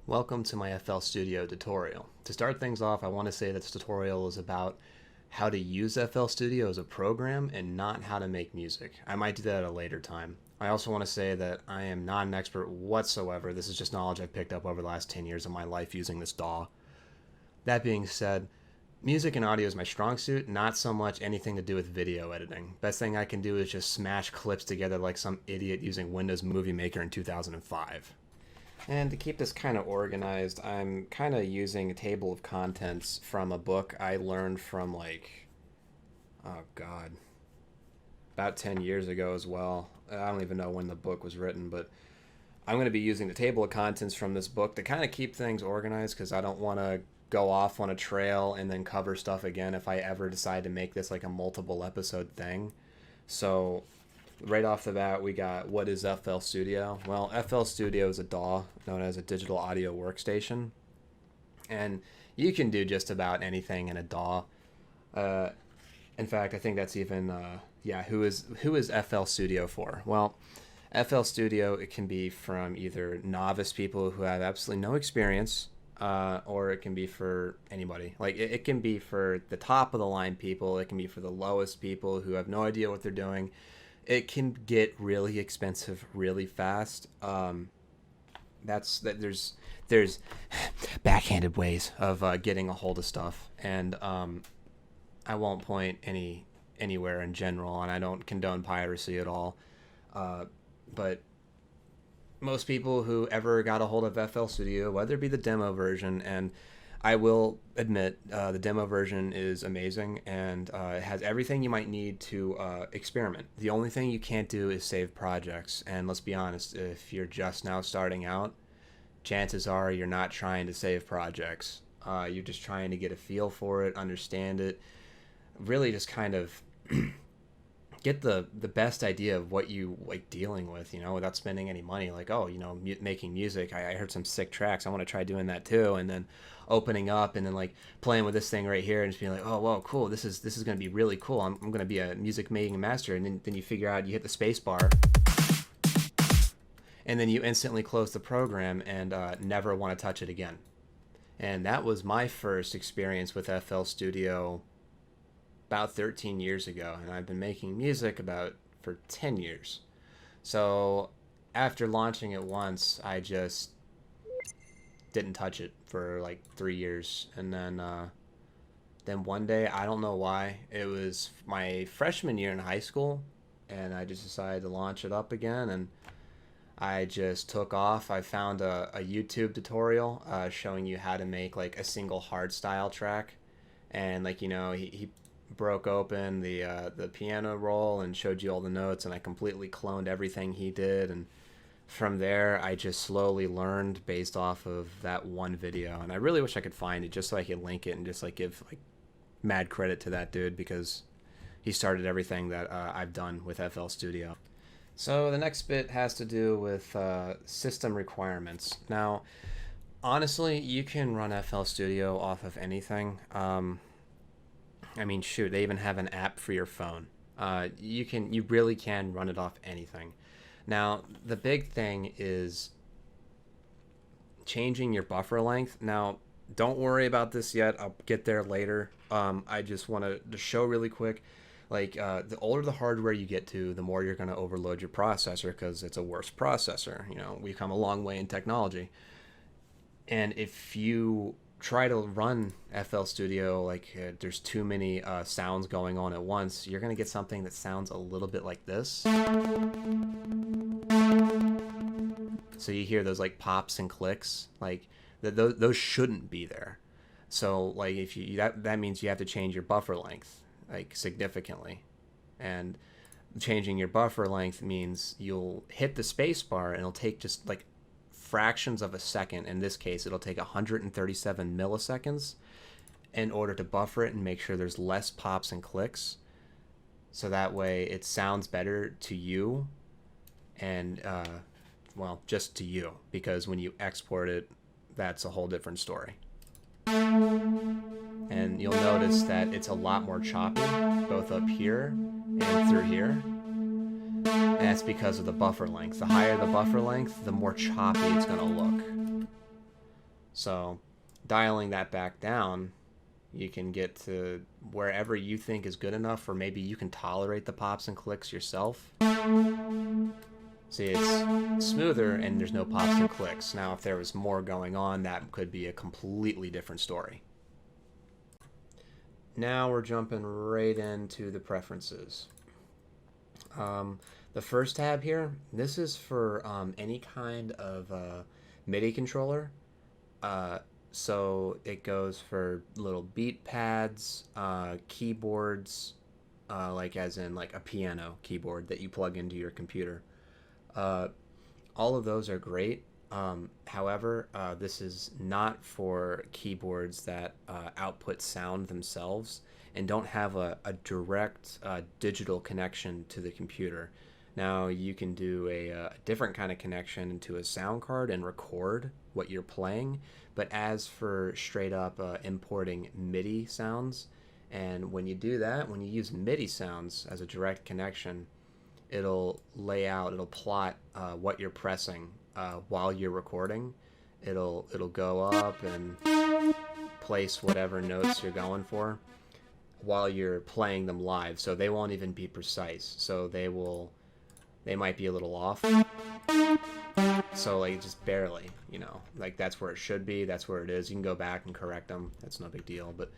Welcome to my FL Studio tutorial. To start things off, I want to say that this tutorial is about how to use FL Studio as a program and not how to make music. I might do that at a later time. I also want to say that I am not an expert whatsoever. This is just knowledge I've picked up over the last 10 years of my life using this DAW. That being said, music and audio is my strong suit, not so much anything to do with video editing. Best thing I can do is just smash clips together like some idiot using Windows Movie Maker in 2005. And to keep this kind of organized, I'm kind of using a table of contents from a book I learned from oh God, about 10 years ago as well. I don't even know when the book was written, but I'm going to be using the table of contents from this book to kind of keep things organized because I don't want to go off on a trail and then cover stuff again if I ever decide to make this like a multiple episode thing. So right off the bat, we got what is FL Studio? Well, FL Studio is a DAW known as a digital audio workstation, and you can do just about anything in a DAW. In fact, I think that's even who is FL Studio for? Well, FL Studio, it can be from either novice people who have absolutely no experience, or it can be for anybody. Like it can be for the top of the line people. It can be for the lowest people who have no idea what they're doing. It can get really expensive really fast. There's backhanded ways of getting a hold of stuff, and I won't point anywhere in general, and I don't condone piracy at all. But most people who ever got a hold of FL Studio, whether it be the demo version, and I will admit the demo version is amazing and it has everything you might need to experiment. The only thing you can't do is save projects. And let's be honest, if you're just now starting out, chances are you're not trying to save projects. You're just trying to get a feel for it, understand it, really just kind of get the best idea of what you like dealing with, without spending any money. Like, oh, making music, I heard some sick tracks, I want to try doing that too. And then opening up and then like playing with this thing right here and just being like, oh, whoa, cool, this is going to be really cool. I'm going to be a music making master. And then you figure out, you hit the space bar and then you instantly close the program and never want to touch it again. And that was my first experience with FL Studio about 13 years ago, and I've been making music for 10 years. So after launching it once, I just didn't touch it for like 3 years, and then one day, I don't know why, it was my freshman year in high school, and I just decided to launch it up again, and I just took off. I found a YouTube tutorial showing you how to make like a single hardstyle track, and like he broke open the piano roll and showed you all the notes, and I completely cloned everything he did, and from there I just slowly learned based off of that one video. And I really wish I could find it just so I could link it and just like give like mad credit to that dude, because he started everything that I've done with FL Studio. So the next bit has to do with system requirements. Now honestly, you can run FL Studio off of anything. I mean, shoot, they even have an app for your phone. You really can run it off anything. Now, the big thing is changing your buffer length. Now, don't worry about this yet. I'll get there later. I just want to show really quick, like the older the hardware you get to, the more you're going to overload your processor because it's a worse processor. We've come a long way in technology. And if you try to run FL Studio like there's too many sounds going on at once, you're gonna get something that sounds a little bit like this. So you hear those like pops and clicks, like those shouldn't be there. So like if you that means you have to change your buffer length like significantly, and changing your buffer length means you'll hit the space bar and it'll take just like fractions of a second. In this case, it'll take 137 milliseconds in order to buffer it and make sure there's less pops and clicks, so that way it sounds better to you, and well, just to you, because when you export it, that's a whole different story. And you'll notice that it's a lot more choppy both up here and through here. And that's because of the buffer length. The higher the buffer length, the more choppy it's going to look. So dialing that back down, you can get to wherever you think is good enough, or maybe you can tolerate the pops and clicks yourself. See, it's smoother and there's no pops and clicks. Now, if there was more going on, that could be a completely different story. Now we're jumping right into the preferences. Um, the first tab here, this is for any kind of MIDI controller. Uh, so it goes for little beat pads, keyboards, like as in like a piano keyboard that you plug into your computer. Uh, all of those are great. However, this is not for keyboards that output sound themselves and don't have a direct digital connection to the computer. Now, you can do a different kind of connection to a sound card and record what you're playing, but as for straight up importing MIDI sounds, and when you do that, when you use MIDI sounds as a direct connection, it'll plot what you're pressing while you're recording. It'll go up and place whatever notes you're going for while you're playing them live. So they won't even be precise. So they might be a little off. So like just barely, like that's where it should be. That's where it is. You can go back and correct them. That's no big deal. But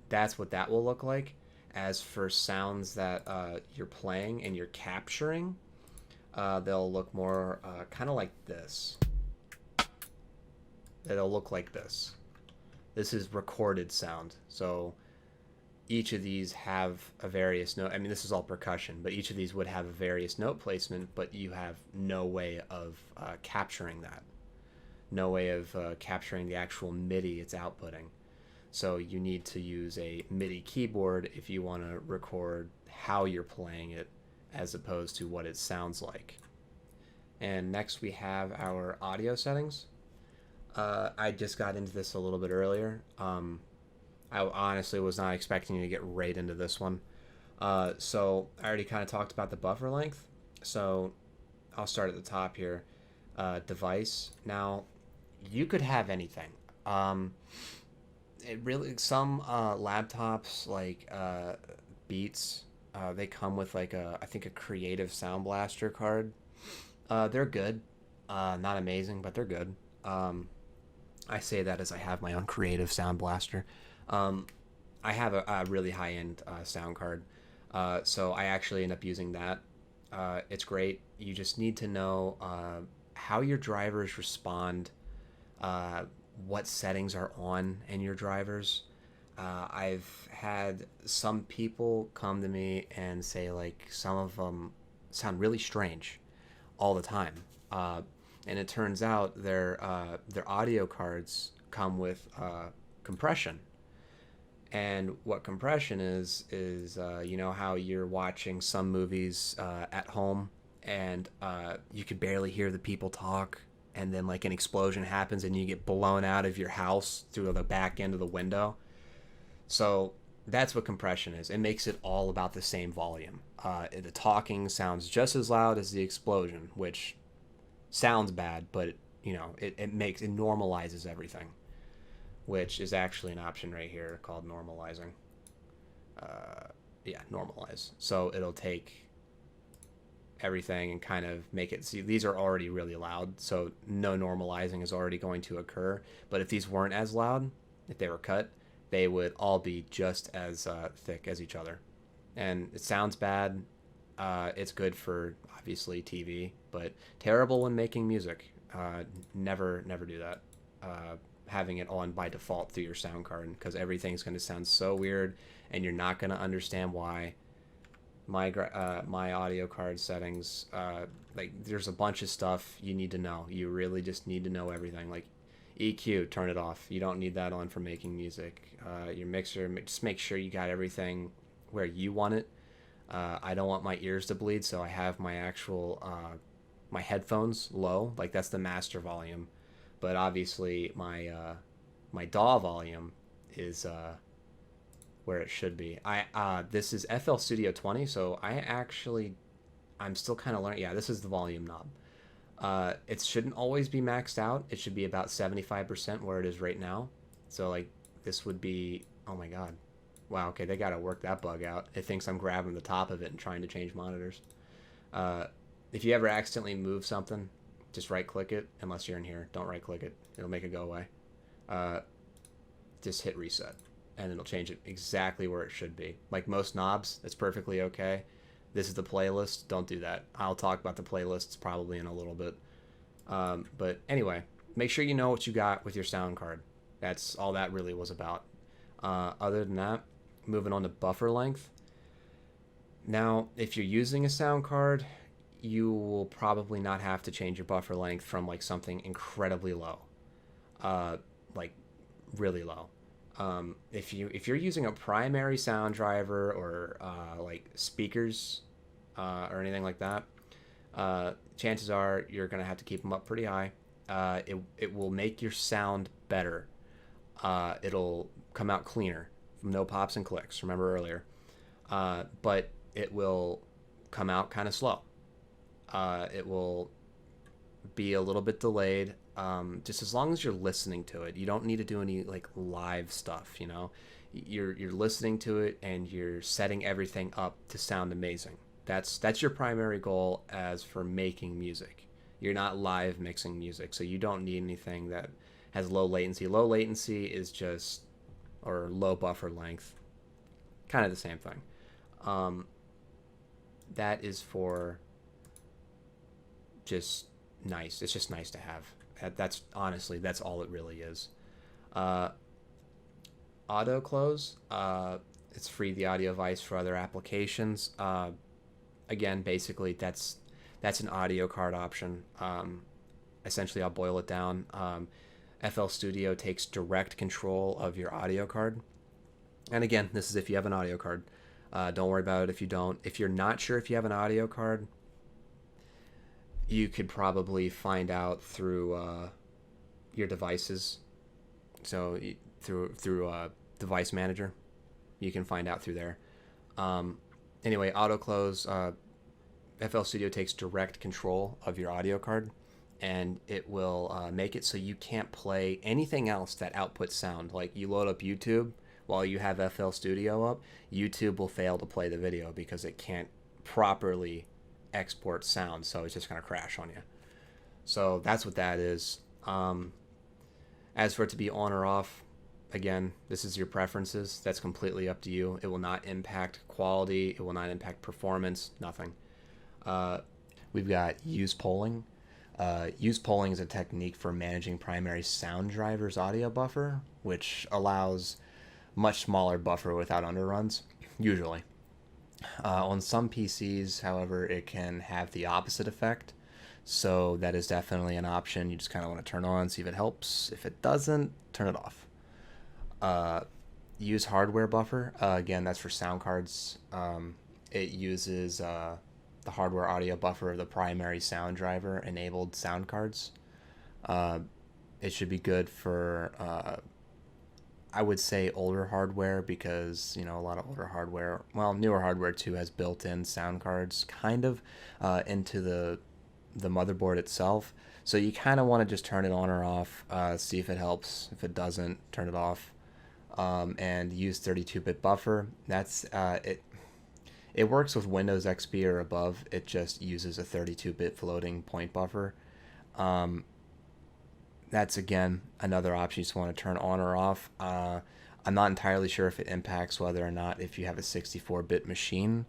that's what that will look like. As for sounds that you're playing and you're capturing, they'll look more kind of like this. It'll look like this. This is recorded sound. So each of these have a various note. I mean, this is all percussion, but each of these would have a various note placement, but you have no way of capturing that. No way of capturing the actual MIDI it's outputting. So you need to use a MIDI keyboard if you want to record how you're playing it as opposed to what it sounds like. And next we have our audio settings. I just got into this a little bit earlier. I honestly was not expecting to get right into this one. So I already kind of talked about the buffer length. So I'll start at the top here. Device. Now, you could have anything. It really some laptops like Beats, they come with like I think a Creative Sound Blaster card. They're good, not amazing, but they're good. I say that as I have my own Creative Sound Blaster. I have a really high end sound card, so I actually end up using that. It's great. You just need to know how your drivers respond. What settings are on in your drivers. I've had some people come to me and say like some of them sound really strange all the time, and it turns out their audio cards come with compression. And what compression is you know how you're watching some movies at home and you could barely hear the people talk, and then like an explosion happens and you get blown out of your house through the back end of the window. So that's what compression is. It makes it all about the same volume. The talking sounds just as loud as the explosion, which sounds bad, but it normalizes everything, which is actually an option right here called normalizing. Yeah, normalize. So it'll take everything and kind of make it, see, these are already really loud, so no normalizing is already going to occur. But if these weren't as loud, if they were cut, they would all be just as thick as each other. And it sounds bad. It's good for obviously TV, but terrible when making music. Never do that. Having it on by default through your sound card, because everything's going to sound so weird and you're not going to understand why. My audio card settings, like there's a bunch of stuff you need to know. You really just need to know everything. Like EQ, turn it off. You don't need that on for making music. Your mixer, just make sure you got everything where you want it. I don't want my ears to bleed, so I have my actual my headphones low. Like that's the master volume, but obviously my DAW volume is where it should be. This is FL Studio 20, so I'm still kind of learning. Yeah, this is the volume knob. It shouldn't always be maxed out. It should be about 75% where it is right now. So like this would be, oh my God. Wow, okay, they got to work that bug out. It thinks I'm grabbing the top of it and trying to change monitors. Uh, if you ever accidentally move something, just right click it, unless you're in here. Don't right click it, it'll make it go away. Uh, just hit reset and it'll change it exactly where it should be. Like most knobs, it's perfectly okay. This is the playlist. Don't do that. I'll talk about the playlists probably in a little bit. But anyway, make sure you know what you got with your sound card. That's all that really was about. Other than that, moving on to buffer length. Now, if you're using a sound card, you will probably not have to change your buffer length from like something incredibly low, like really low. If you're using a primary sound driver or like speakers or anything like that, chances are you're gonna have to keep them up pretty high. It will make your sound better. It'll come out cleaner from no pops and clicks. Remember earlier, but it will come out kind of slow. It will be a little bit delayed. Just as long as you're listening to it, you don't need to do any like live stuff. You know, you're listening to it and you're setting everything up to sound amazing. That's your primary goal as for making music. You're not live mixing music, so you don't need anything that has low latency. Low latency is just, or low buffer length, kind of the same thing. That is for just nice. It's just nice to have. That's honestly, that's all it really is. Uh, Auto close. It's free the audio device for other applications. Again, basically, that's an audio card option. Essentially, I'll boil it down. FL Studio takes direct control of your audio card. And again, this is if you have an audio card. Don't worry about it if you don't. If you're not sure if you have an audio card, you could probably find out through your devices. So through Device Manager, you can find out through there. Anyway, auto close. FL Studio takes direct control of your audio card, and it will make it so you can't play anything else that outputs sound. Like you load up YouTube while you have FL Studio up, YouTube will fail to play the video because it can't properly export sound, so it's just going to crash on you. So that's what that is. As for it to be on or off, again, this is your preferences. That's completely up to you. It will not impact quality. It will not impact performance. Nothing. We've got use polling. Use polling is a technique for managing primary sound driver's audio buffer, which allows much smaller buffer without underruns, usually. On some PCs, however, it can have the opposite effect. So that is definitely an option. You just kind of want to turn on, see if it helps. If it doesn't, turn it off. Use hardware buffer. Again, that's for sound cards. It uses the hardware audio buffer of the primary sound driver enabled sound cards. It should be good for, I would say, older hardware because, you know, a lot of older hardware, well, newer hardware too, has built-in sound cards kind of into the motherboard itself. So you kind of want to just turn it on or off, see if it helps. If it doesn't, turn it off. And use 32-bit buffer. That's it. It works with Windows XP or above. It just uses a 32-bit floating point buffer. That's, again, another option you just want to turn on or off. I'm not entirely sure if it impacts whether or not if you have a 64-bit machine.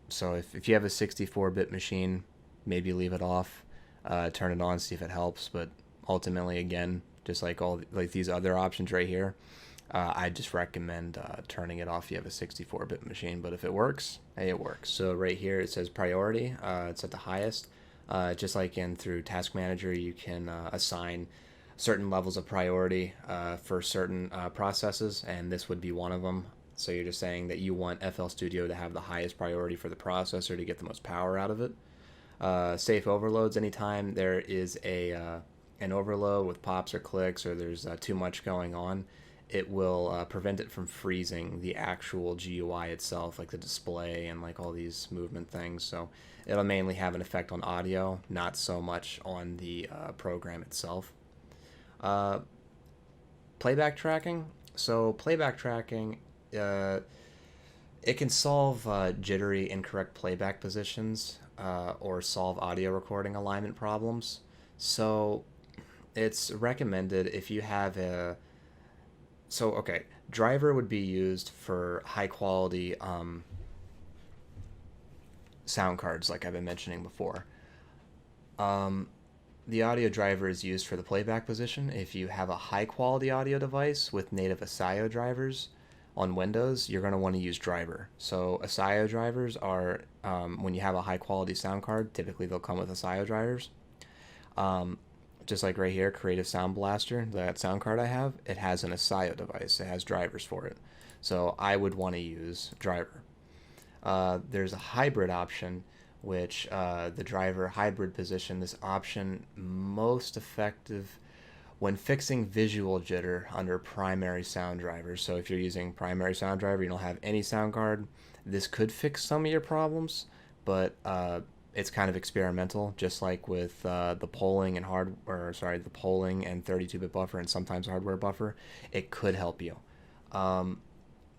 So if you have a 64-bit machine, maybe leave it off. Turn it on, see if it helps. But ultimately, again, just like these other options right here, I just recommend turning it off if you have a 64-bit machine. But if it works, hey, it works. So right here it says priority. It's at the highest. Just like through Task Manager, you can assign certain levels of priority for certain processes, and this would be one of them. So you're just saying that you want FL Studio to have the highest priority for the processor to get the most power out of it. Safe overloads. Anytime there is an overload with pops or clicks or there's too much going on, it will prevent it from freezing the actual GUI itself, like the display and like all these movement things. So it'll mainly have an effect on audio, not so much on the program itself. Uh, Playback tracking. So playback tracking, uh, it can solve jittery, incorrect playback positions or solve audio recording alignment problems. So it's recommended if you have a okay, driver would be used for high quality sound cards, like I've been mentioning before. Um, the audio driver is used for the playback position. If you have a high quality audio device with native ASIO drivers on Windows, you're going to want to use driver. So ASIO drivers are, when you have a high quality sound card, typically they'll come with ASIO drivers. Um, just like right here, Creative Sound Blaster, that sound card I have, it has an ASIO device. It has drivers for it. So I would want to use driver. There's a hybrid option, which the driver hybrid position, this option most effective when fixing visual jitter under primary sound drivers. So if you're using primary sound driver, you don't have any sound card, this could fix some of your problems, but it's kind of experimental, just like with the polling and the polling and 32-bit buffer and sometimes hardware buffer. It could help you.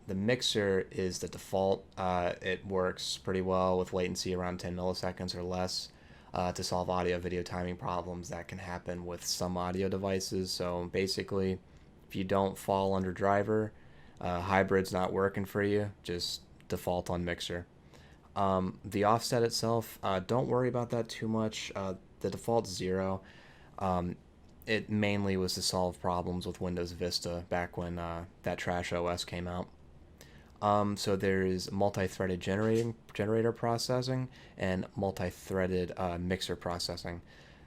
The mixer is the default. It works pretty well with latency around 10 milliseconds or less to solve audio video timing problems that can happen with some audio devices. So basically, if you don't fall under driver, hybrid's not working for you, just default on mixer. The offset itself, don't worry about that too much. The default's 0. It mainly was to solve problems with Windows Vista back when that trash OS came out. So there's multi-threaded generator processing and multi-threaded mixer processing.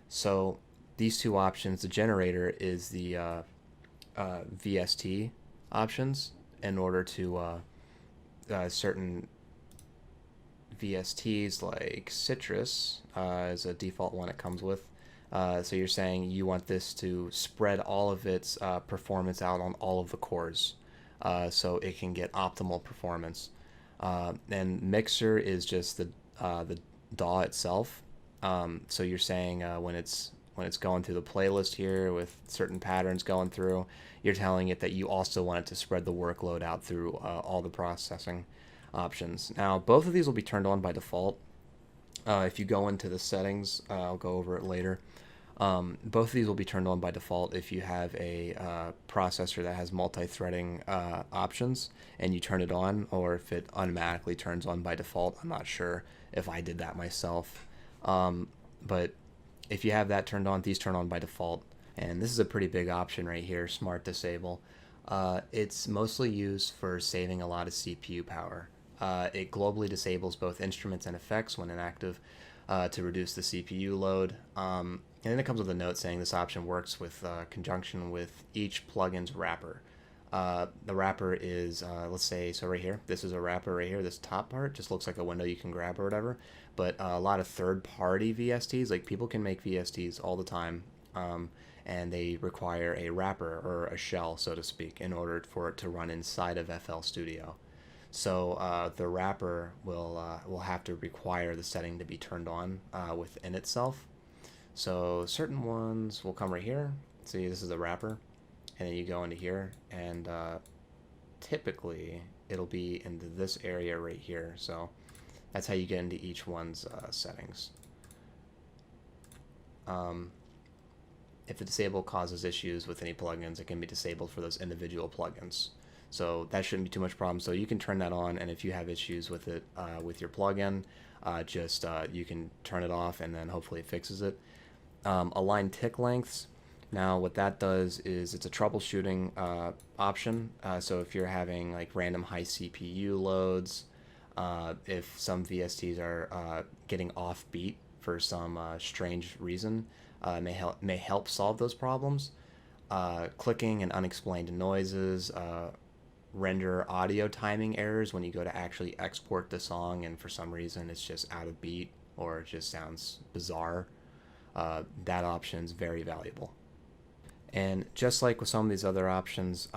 So these two options, the generator is the VST options in order to certain VSTs like Citrus is a default one it comes with. So you're saying you want this to spread all of its performance out on all of the cores. So it can get optimal performance. And mixer is just the DAW itself. So you're saying when it's going through the playlist here with certain patterns going through, you're telling it that you also want it to spread the workload out through all the processing options. Now both of these will be turned on by default. If you go into the settings, I'll go over it later. Both of these will be turned on by default if you have a processor that has multi-threading options and you turn it on, or if it automatically turns on by default. I'm not sure if I did that myself. But if you have that turned on, these turn on by default. And this is a pretty big option right here, Smart Disable. It's mostly used for saving a lot of CPU power. It globally disables both instruments and effects when inactive to reduce the CPU load. And then it comes with a note saying this option works with conjunction with each plugin's wrapper. The wrapper is, let's say, so right here, this is a wrapper right here. This top part just looks like a window you can grab or whatever. But a lot of third-party VSTs, like people can make VSTs all the time, and they require a wrapper or a shell, so to speak, in order for it to run inside of FL Studio. So the wrapper will have to require the setting to be turned on within itself. So certain ones will come right here. See, this is the wrapper, and then you go into here, and typically it'll be into this area right here. So that's how you get into each one's settings. If the disable causes issues with any plugins, it can be disabled for those individual plugins. So that shouldn't be too much problem. So you can turn that on, and if you have issues with it with your plugin, you can turn it off, and then hopefully it fixes it. Align tick lengths. Now what that does is it's a troubleshooting option. So if you're having like random high CPU loads, if some VSTs are getting off beat for some strange reason, may help solve those problems. Clicking and unexplained noises, render audio timing errors when you go to actually export the song and for some reason it's just out of beat or it just sounds bizarre. That option is very valuable. And just like with some of these other options,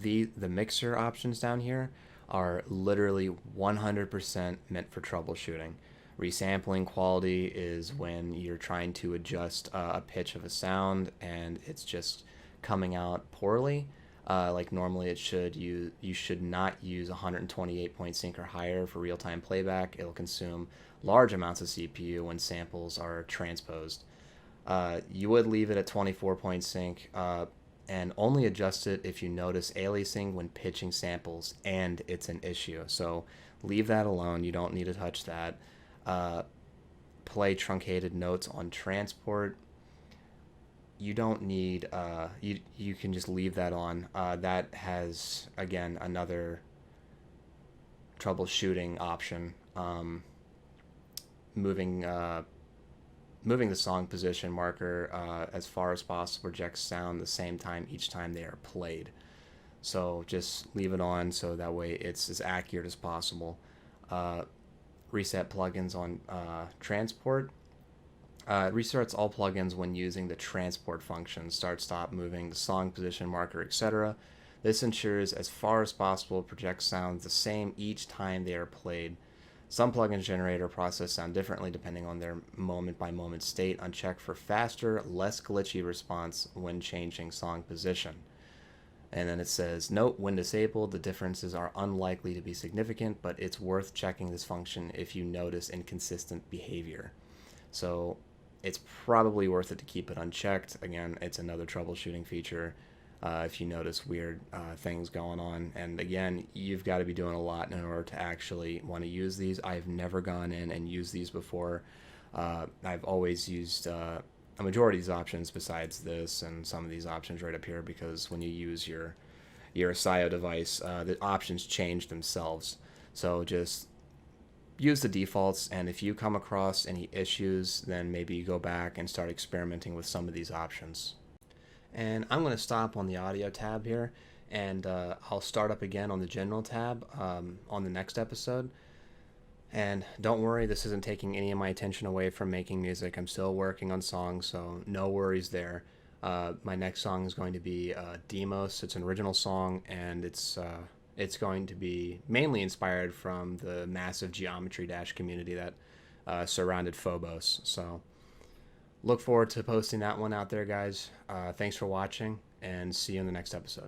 the mixer options down here are literally 100% meant for troubleshooting. Resampling quality is when you're trying to adjust a pitch of a sound and it's just coming out poorly. Like normally it should, you should not use 128 point sync or higher for real-time playback. It'll consume large amounts of CPU when samples are transposed. You would leave it at 24 point sync, and only adjust it if you notice aliasing when pitching samples and it's an issue. So leave that alone. You don't need to touch that. Play truncated notes on transport. You don't need, you can just leave that on. That has, again, another troubleshooting option. Moving moving the song position marker as far as possible projects sound the same time each time they are played. So just leave it on so that way it's as accurate as possible. Reset plugins on transport. It restarts all plugins when using the transport function, start, stop, moving the song position marker, etc. This ensures as far as possible project sounds the same each time they are played. Some plugins generate or process sound differently depending on their moment-by-moment state. Uncheck for faster, less glitchy response when changing song position. And then it says, note, when disabled, the differences are unlikely to be significant, but it's worth checking this function if you notice inconsistent behavior. So it's probably worth it to keep it unchecked. Again, it's another troubleshooting feature. If you notice weird things going on. And again, you've got to be doing a lot in order to actually want to use these. I've never gone in and used these before. I've always used a majority of these options besides this and some of these options right up here, because when you use your SIO device, the options change themselves. So just use the defaults, and if you come across any issues, then maybe you go back and start experimenting with some of these options. And I'm going to stop on the audio tab here, and I'll start up again on the general tab on the next episode. And don't worry, this isn't taking any of my attention away from making music. I'm still working on songs, so no worries there. My next song is going to be Demos. It's an original song, and it's going to be mainly inspired from the massive Geometry Dash community that surrounded Phobos. So look forward to posting that one out there, guys. Thanks for watching, and see you in the next episode.